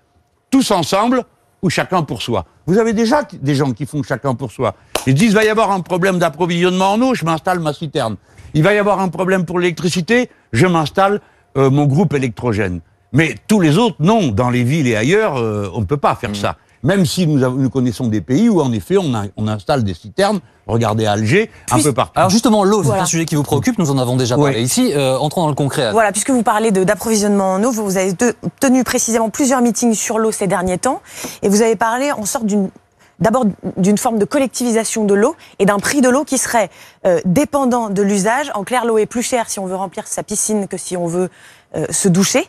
Tous ensemble ou chacun pour soi. Vous avez déjà des gens qui font chacun pour soi. Ils disent, il va y avoir un problème d'approvisionnement en eau, je m'installe ma citerne. Il va y avoir un problème pour l'électricité, je m'installe mon groupe électrogène. Mais tous les autres, non. Dans les villes et ailleurs, on ne peut pas faire ça. Même si nous connaissons des pays où, en effet, on installe des citernes, regardez à Alger, un peu partout. Alors justement, l'eau, c'est un sujet qui vous préoccupe, nous en avons déjà parlé ici. Entrons dans le concret. Voilà, puisque vous parlez d'approvisionnement en eau, vous avez tenu précisément plusieurs meetings sur l'eau ces derniers temps, et vous avez parlé en sorte d'abord d'une forme de collectivisation de l'eau et d'un prix de l'eau qui serait dépendant de l'usage. En clair, l'eau est plus chère si on veut remplir sa piscine que si on veut se doucher.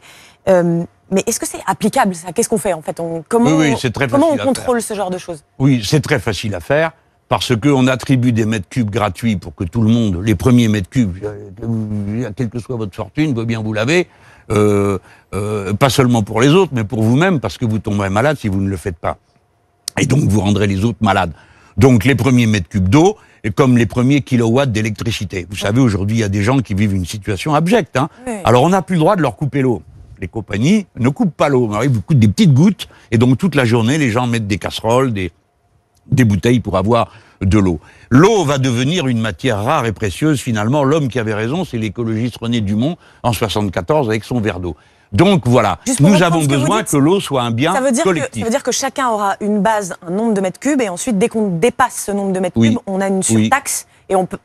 Mais est-ce que c'est applicable, ça? Qu'est-ce qu'on fait, en fait? Comment on contrôle ce genre de choses? Oui, c'est très facile à faire, parce qu'on attribue des mètres cubes gratuits pour que tout le monde, les premiers mètres cubes, quelle que soit votre fortune, veut bien vous laver, pas seulement pour les autres, mais pour vous-même, parce que vous tomberez malade si vous ne le faites pas. Et donc vous rendrez les autres malades. Donc les premiers mètres cubes d'eau, et comme les premiers kilowatts d'électricité. Vous savez, aujourd'hui, il y a des gens qui vivent une situation abjecte. Hein. Oui. Alors on n'a plus le droit de leur couper l'eau. Les compagnies ne coupent pas l'eau. Ils vous coupent des petites gouttes, et donc toute la journée, les gens mettent des casseroles, des bouteilles pour avoir de l'eau. L'eau va devenir une matière rare et précieuse. Finalement, l'homme qui avait raison, c'est l'écologiste René Dumont, en 74, avec son verre d'eau. Donc voilà, nous avons besoin que l'eau soit un bien collectif. Ça veut dire que chacun aura une base, un nombre de mètres cubes, et ensuite, dès qu'on dépasse ce nombre de mètres cubes, on a une surtaxe, et on peut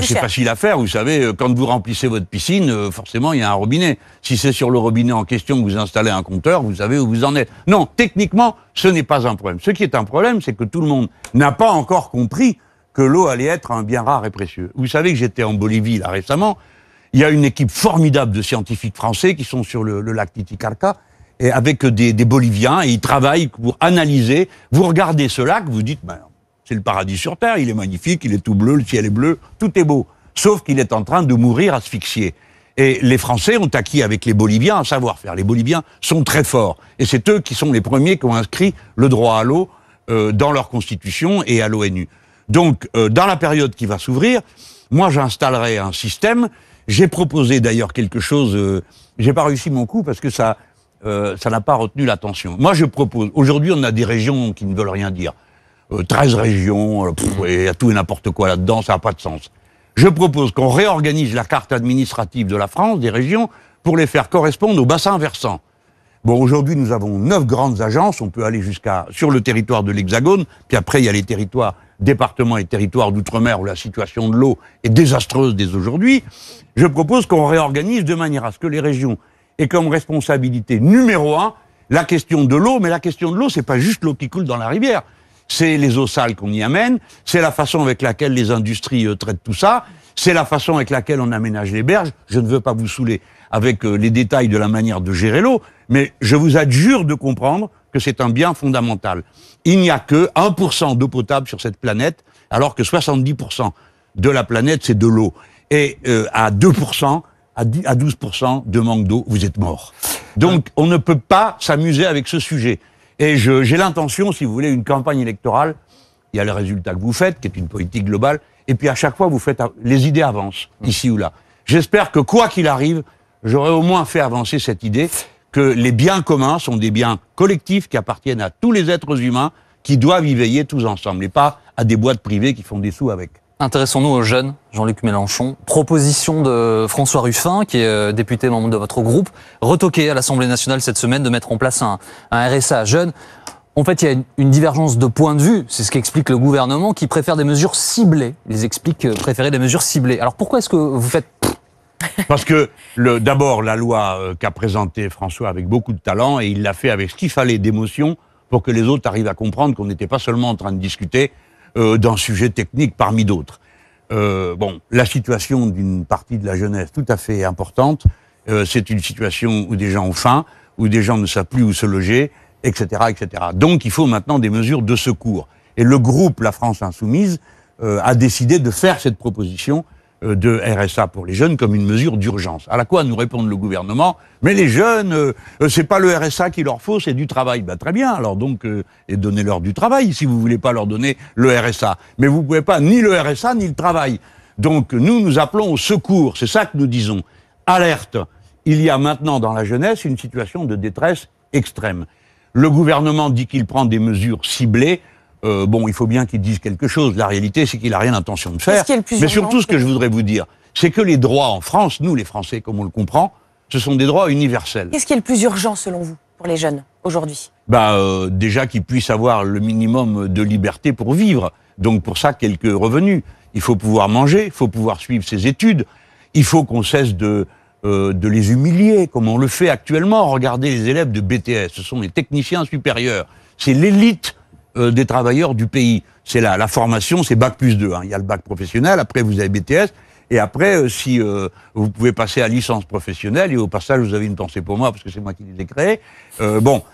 c'est facile à faire. Vous savez, quand vous remplissez votre piscine, forcément, il y a un robinet. Si c'est sur le robinet en question que vous installez un compteur, vous savez où vous en êtes. Non, techniquement, ce n'est pas un problème. Ce qui est un problème, c'est que tout le monde n'a pas encore compris que l'eau allait être un bien rare et précieux. Vous savez que j'étais en Bolivie, là, récemment. Il y a une équipe formidable de scientifiques français qui sont sur le lac Titicaca, et avec des Boliviens, et ils travaillent pour analyser. Vous regardez ce lac, vous dites, c'est le paradis sur Terre, il est magnifique, il est tout bleu, le ciel est bleu, tout est beau. Sauf qu'il est en train de mourir asphyxié. Et les Français ont acquis avec les Boliviens un savoir-faire. Les Boliviens sont très forts. Et c'est eux qui sont les premiers qui ont inscrit le droit à l'eau dans leur constitution et à l'ONU. Donc, dans la période qui va s'ouvrir, moi j'installerai un système. J'ai proposé d'ailleurs quelque chose, j'ai pas réussi mon coup parce que ça n'a pas retenu l'attention. Moi je propose, aujourd'hui on a des régions qui ne veulent rien dire. 13 régions, il y a tout et n'importe quoi là-dedans, ça n'a pas de sens. Je propose qu'on réorganise la carte administrative de la France, des régions, pour les faire correspondre aux bassins versants. Bon, aujourd'hui nous avons 9 grandes agences, on peut aller sur le territoire de l'Hexagone, puis après il y a les territoires, départements et territoires d'outre-mer où la situation de l'eau est désastreuse dès aujourd'hui. Je propose qu'on réorganise de manière à ce que les régions aient comme responsabilité numéro 1 la question de l'eau, mais la question de l'eau, c'est pas juste l'eau qui coule dans la rivière, c'est les eaux sales qu'on y amène, c'est la façon avec laquelle les industries traitent tout ça, c'est la façon avec laquelle on aménage les berges. Je ne veux pas vous saouler avec les détails de la manière de gérer l'eau, mais je vous adjure de comprendre que c'est un bien fondamental. Il n'y a que 1% d'eau potable sur cette planète, alors que 70% de la planète, c'est de l'eau. Et à 2%, à 12% de manque d'eau, vous êtes mort. Donc, on ne peut pas s'amuser avec ce sujet. Et j'ai l'intention, si vous voulez, une campagne électorale, il y a le résultat que vous faites, qui est une politique globale, et puis à chaque fois, vous faites les idées avancent, ici ou là. J'espère que, quoi qu'il arrive, j'aurai au moins fait avancer cette idée que les biens communs sont des biens collectifs qui appartiennent à tous les êtres humains qui doivent y veiller tous ensemble, et pas à des boîtes privées qui font des sous avec. Intéressons-nous aux jeunes, Jean-Luc Mélenchon. Proposition de François Ruffin, qui est député membre de votre groupe, retoqué à l'Assemblée nationale cette semaine de mettre en place un RSA jeunes. En fait, il y a une divergence de point de vue, c'est ce qu'explique le gouvernement, qui préfère des mesures ciblées. Ils expliquent préférer des mesures ciblées. Alors pourquoi est-ce que vous faites... Parce que, d'abord, la loi qu'a présentée François avec beaucoup de talent, et il l'a fait avec ce qu'il fallait d'émotion pour que les autres arrivent à comprendre qu'on n'était pas seulement en train de discuter d'un sujet technique parmi d'autres. La situation d'une partie de la jeunesse tout à fait importante, c'est une situation où des gens ont faim, où des gens ne savent plus où se loger, etc., etc. Donc, il faut maintenant des mesures de secours. Et le groupe La France Insoumise a décidé de faire cette proposition de RSA pour les jeunes comme une mesure d'urgence. À la quoi nous répond le gouvernement, mais les jeunes, c'est pas le RSA qu'il leur faut, c'est du travail. Très bien, alors donc, et donnez-leur du travail si vous voulez pas leur donner le RSA. Mais vous pouvez pas ni le RSA ni le travail. Donc nous appelons au secours, c'est ça que nous disons. Alerte, il y a maintenant dans la jeunesse une situation de détresse extrême. Le gouvernement dit qu'il prend des mesures ciblées. Il faut bien qu'il dise quelque chose. La réalité, c'est qu'il n'a rien d'intention de faire. Mais surtout, ce que je voudrais vous dire, c'est que les droits en France, nous les Français, comme on le comprend, ce sont des droits universels. Qu'est-ce qui est le plus urgent, selon vous, pour les jeunes, aujourd'hui ? Déjà qu'ils puissent avoir le minimum de liberté pour vivre. Donc pour ça, quelques revenus. Il faut pouvoir manger, il faut pouvoir suivre ses études. Il faut qu'on cesse de les humilier, comme on le fait actuellement. Regardez les élèves de BTS, ce sont les techniciens supérieurs. C'est l'élite des travailleurs du pays. C'est la formation, c'est Bac+2. Il y a le bac professionnel, après vous avez BTS, et après, si vous pouvez passer à licence professionnelle, et au passage, vous avez une pensée pour moi, parce que c'est moi qui les ai créés,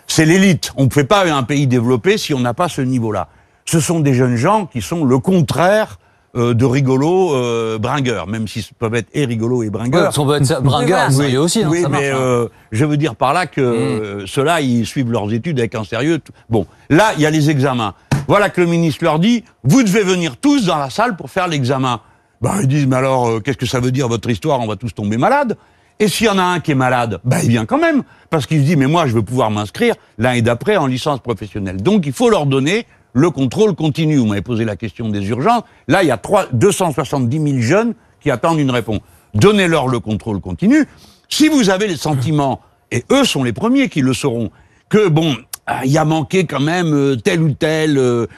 c'est l'élite. On ne fait pas un pays développé si on n'a pas ce niveau-là. ce sont des jeunes gens qui sont le contraire de rigolos bringueurs, même s'ils peuvent être et rigolos et bringueurs. On peut être bringueurs, oui, aussi. Oui, ça mais marche, je veux dire par là que ceux-là, ils suivent leurs études avec un sérieux. Bon, là, il y a les examens. Voilà que le ministre leur dit, vous devez venir tous dans la salle pour faire l'examen. Ben, ils disent, mais alors, qu'est-ce que ça veut dire votre histoire? On va tous tomber malades. Et s'il y en a un qui est malade, ben, il vient quand même. Parce qu'il se dit, mais moi, je veux pouvoir m'inscrire l'année d'après en licence professionnelle. Donc, il faut leur donner le contrôle continu. Vous m'avez posé la question des urgences. Là, il y a 270 000 jeunes qui attendent une réponse. Donnez-leur le contrôle continu. Si vous avez le sentiment, et eux sont les premiers qui le sauront, que bon, il y a manqué quand même telle ou telle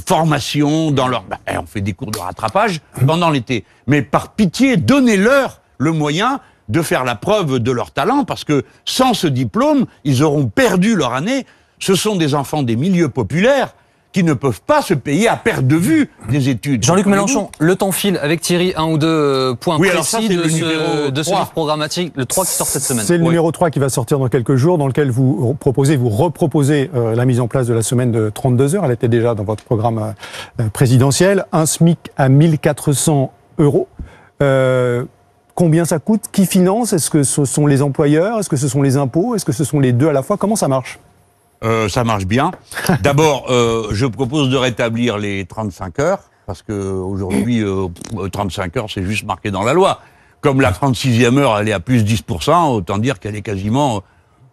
formation dans leur... on fait des cours de rattrapage pendant l'été. Mais par pitié, donnez-leur le moyen de faire la preuve de leur talent, parce que sans ce diplôme, ils auront perdu leur année. Ce sont des enfants des milieux populaires qui ne peuvent pas se payer à perte de vue des études. Jean-Luc Mélenchon, le temps file avec Thierry, un ou deux points précis de ce livre programmatique, le 3 qui sort cette semaine. C'est le numéro 3 qui va sortir dans quelques jours, dans lequel vous reproposez la mise en place de la semaine de 32 heures. Elle était déjà dans votre programme présidentiel. Un SMIC à 1 400 €. Combien ça coûte? Qui finance? Est-ce que ce sont les employeurs? Est-ce que ce sont les impôts? Est-ce que ce sont les deux à la fois? Comment ça marche? Ça marche bien. D'abord, je propose de rétablir les 35 heures, parce que aujourd'hui, 35 heures, c'est juste marqué dans la loi. Comme la 36e heure, elle est à plus 10%, autant dire qu'elle est quasiment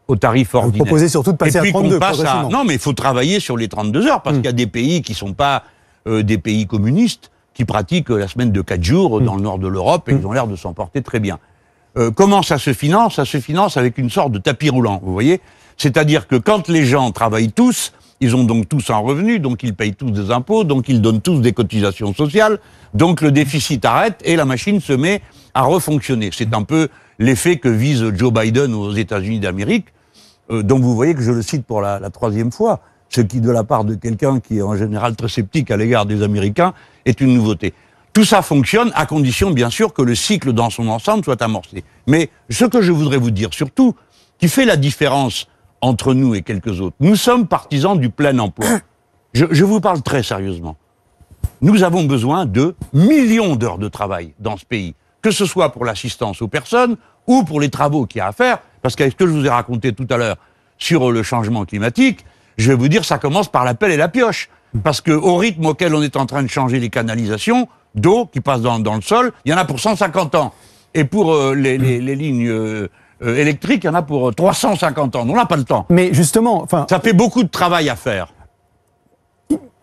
au tarif ordinaire. Vous proposez surtout de passer à 32 progressivement. Non, mais il faut travailler sur les 32 heures, parce qu'il y a des pays qui ne sont pas des pays communistes, qui pratiquent la semaine de 4 jours dans le nord de l'Europe, et ils ont l'air de s'en porter très bien. Comment ça se finance? Ça se finance avec une sorte de tapis roulant, vous voyez? C'est-à-dire que quand les gens travaillent tous, ils ont donc tous un revenu, donc ils payent tous des impôts, donc ils donnent tous des cotisations sociales, donc le déficit arrête et la machine se met à refonctionner. C'est un peu l'effet que vise Joe Biden aux États-Unis d'Amérique, dont vous voyez que je le cite pour la 3e fois, ce qui, de la part de quelqu'un qui est en général très sceptique à l'égard des Américains, est une nouveauté. Tout ça fonctionne à condition, bien sûr, que le cycle dans son ensemble soit amorcé. Mais ce que je voudrais vous dire surtout, qui fait la différence entre nous et quelques autres, nous sommes partisans du plein emploi. Je vous parle très sérieusement. Nous avons besoin de millions d'heures de travail dans ce pays, que ce soit pour l'assistance aux personnes ou pour les travaux qu'il y a à faire, parce qu'avec ce que je vous ai raconté tout à l'heure sur le changement climatique, je vais vous dire, ça commence par la pelle et la pioche. Parce que au rythme auquel on est en train de changer les canalisations d'eau qui passent dans le sol, il y en a pour 150 ans. Et pour les lignes électriques, il y en a pour 350 ans. On n'a pas le temps. Mais justement, ça fait beaucoup de travail à faire.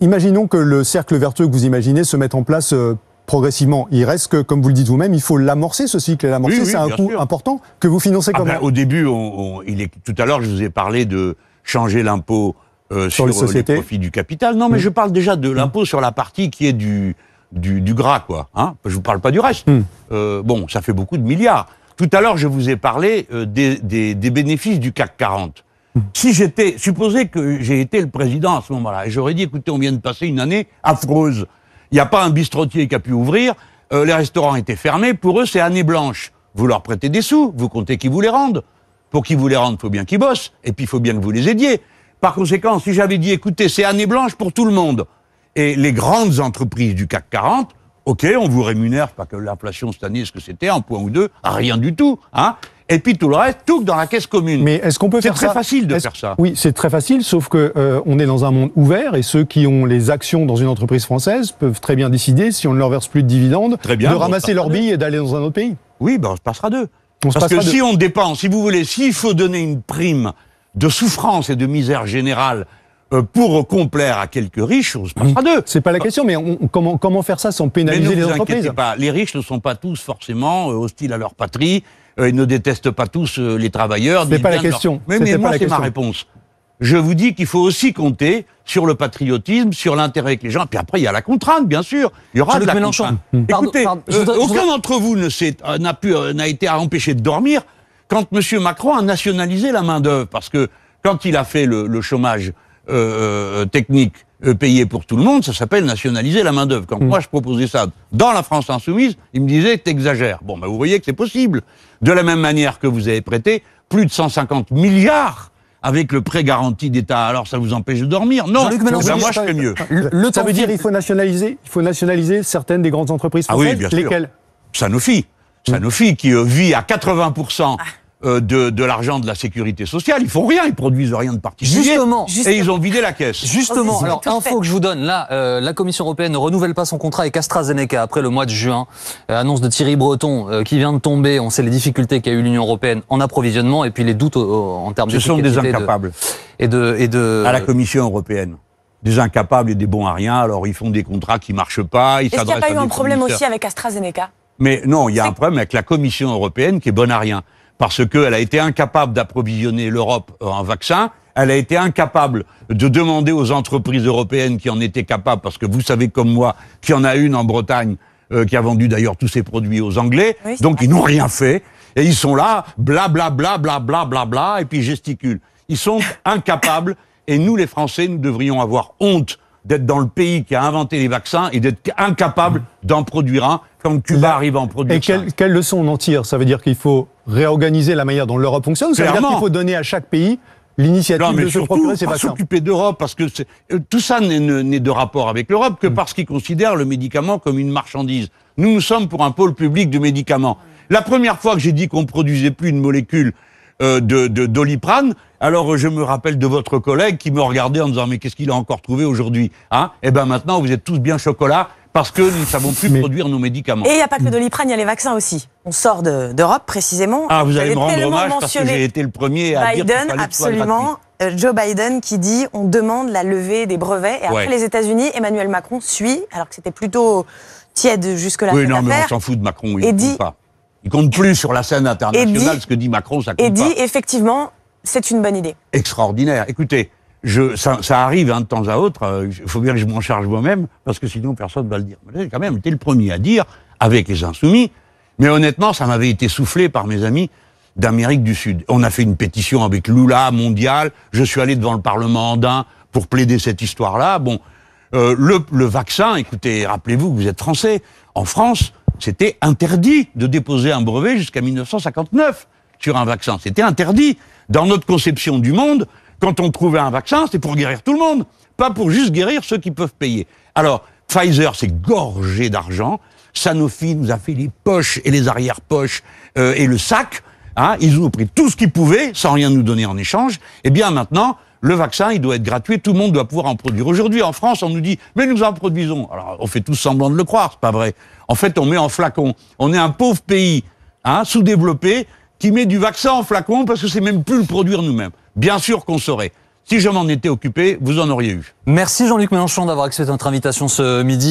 Imaginons que le cercle vertueux que vous imaginez se mette en place progressivement. Il reste que, comme vous le dites vous-même, il faut l'amorcer, ce cycle. Et l'amorcer, c'est un coût important que vous financez comment? Au début, tout à l'heure, je vous ai parlé de changer l'impôt sur les profits du capital. Non, mais je parle déjà de l'impôt sur la partie qui est du gras, quoi. Hein, je vous parle pas du reste. Bon, ça fait beaucoup de milliards. Tout à l'heure, je vous ai parlé des bénéfices du CAC 40. Si supposez que j'ai été le président à ce moment-là, et j'aurais dit, écoutez, on vient de passer une année affreuse. Il n'y a pas un bistrotier qui a pu ouvrir, les restaurants étaient fermés, pour eux, c'est année blanche. Vous leur prêtez des sous, vous comptez qu'ils vous les rendent. Pour qu'ils vous les rendent, il faut bien qu'ils bossent, et puis il faut bien que vous les aidiez. Par conséquent, si j'avais dit, écoutez, c'est année blanche pour tout le monde, et les grandes entreprises du CAC 40, ok, on vous rémunère, pas que l'inflation cette année, ce que c'était, un point ou deux, rien du tout, hein. Et puis tout le reste, tout dans la caisse commune. Mais est-ce qu'on peut faire ça? C'est très facile de faire ça. Oui, c'est très facile, sauf que on est dans un monde ouvert et ceux qui ont les actions dans une entreprise française peuvent très bien décider, si on ne leur verse plus de dividendes, de ramasser leurs billes et d'aller dans un autre pays. Oui, ben on se passera d'eux. Parce que si on dépense, si vous voulez, s'il faut donner une prime de souffrance et de misère générale pour complaire à quelques riches, on se passera d'eux. C'est pas la question, mais comment faire ça sans pénaliser les entreprises? Inquiétez pas, les riches ne sont pas tous forcément hostiles à leur patrie, ils ne détestent pas tous les travailleurs. C'est pas la question. Mais moi, c'est ma réponse. Je vous dis qu'il faut aussi compter sur le patriotisme, sur l'intérêt que les gens... Puis après, il y a la contrainte, bien sûr. Il y aura de la contrainte. Écoutez, aucun d'entre vous n'a été empêché de dormir quand M. Macron a nationalisé la main-d'œuvre. Parce que quand il a fait le chômage technique payé pour tout le monde, ça s'appelle nationaliser la main-d'œuvre. Quand moi je proposais ça dans la France insoumise, il me disait que t'exagères. Bon, ben vous voyez que c'est possible. De la même manière que vous avez prêté plus de 150 milliards avec le prêt garanti d'État. Alors ça vous empêche de dormir? Non, Jean-Luc Mélenchon, moi je fais mieux. Ça veut dire qu'il faut nationaliser certaines des grandes entreprises Ah oui, françaises. bien sûr. Lesquelles? Sanofi qui vit à 80% de l'argent de la sécurité sociale. Ils font rien, ils produisent rien de particulier. Justement. Et ils ont vidé la caisse. Justement, Oh, alors c'est tout info que je vous donne, là, la Commission européenne ne renouvelle pas son contrat avec AstraZeneca après le mois de juin. Annonce de Thierry Breton qui vient de tomber. On sait les difficultés qu'a eu l'Union européenne en approvisionnement et puis les doutes en termes de Ce sont des incapables à à la Commission européenne. Des incapables et des bons à rien. Alors ils font des contrats qui marchent pas. Est-ce qu'il n'y a pas eu un problème aussi avec AstraZeneca? Mais non, il y a un problème avec la Commission européenne qui est bonne à rien. Parce qu'elle a été incapable d'approvisionner l'Europe en vaccins. Elle a été incapable de demander aux entreprises européennes qui en étaient capables, parce que vous savez comme moi qu'il y en a une en Bretagne qui a vendu d'ailleurs tous ses produits aux Anglais. Oui, donc ils n'ont rien fait. Et ils sont là, blablabla, blablabla, et puis gesticulent. Ils sont incapables. Et nous, les Français, nous devrions avoir honte d'être dans le pays qui a inventé les vaccins et d'être incapable d'en produire un, comme Cuba arrive à en produire. Et quelle leçon on en tire? Ça veut dire qu'il faut réorganiser la manière dont l'Europe fonctionne, ou ça veut dire qu'il faut donner à chaque pays l'initiative de se procurer ses vaccins? S'occuper d'Europe, parce que tout ça n'est de rapport avec l'Europe que parce qu'ils considèrent le médicament comme une marchandise. Nous sommes pour un pôle public de médicaments. La première fois que j'ai dit qu'on ne produisait plus une molécule de Doliprane, alors je me rappelle de votre collègue qui me regardait en disant mais qu'est-ce qu'il a encore trouvé aujourd'hui, hein? Et ben maintenant vous êtes tous bien chocolat parce que nous ne savons plus produire nos médicaments. Et il n'y a pas que le Doliprane, il y a les vaccins aussi. On sort d'Europe précisément. Ah, vous allez me rendre tellement hommage parce que j'ai été le premier à dire qu'il fallait Biden, absolument. Joe Biden qui dit on demande la levée des brevets. Et après les États-Unis, Emmanuel Macron suit, alors que c'était plutôt tiède jusque-là. Oui, non, mais on s'en fout de Macron, il ne compte pas. Il compte plus sur la scène internationale, ce que dit Macron, ça compte pas. Et dit effectivement, c'est une bonne idée. Extraordinaire. Écoutez, ça arrive de temps à autre, il faut bien que je m'en charge moi-même, parce que sinon personne ne va le dire. J'ai quand même été le premier à dire, avec les Insoumis, mais honnêtement, ça m'avait été soufflé par mes amis d'Amérique du Sud. On a fait une pétition avec Lula, mondiale, je suis allé devant le Parlement andin pour plaider cette histoire-là. Bon, le vaccin, écoutez, rappelez-vous que vous êtes français, en France, c'était interdit de déposer un brevet jusqu'à 1959 sur un vaccin. C'était interdit. Dans notre conception du monde, quand on trouvait un vaccin, c'était pour guérir tout le monde, pas pour juste guérir ceux qui peuvent payer. Alors, Pfizer s'est gorgé d'argent, Sanofi nous a fait les poches et les arrière-poches et le sac, hein, ils nous ont pris tout ce qu'ils pouvaient sans rien nous donner en échange. Eh bien maintenant, le vaccin, il doit être gratuit, tout le monde doit pouvoir en produire. Aujourd'hui, en France, on nous dit « mais nous en produisons ». Alors, on fait tous semblant de le croire, c'est pas vrai. En fait, on met en flacon. On est un pauvre pays, hein, sous-développé, qui met du vaccin en flacon parce que c'est même plus le produire nous-mêmes. Bien sûr qu'on saurait. Si je m'en étais occupé, vous en auriez eu. Merci Jean-Luc Mélenchon d'avoir accepté notre invitation ce midi.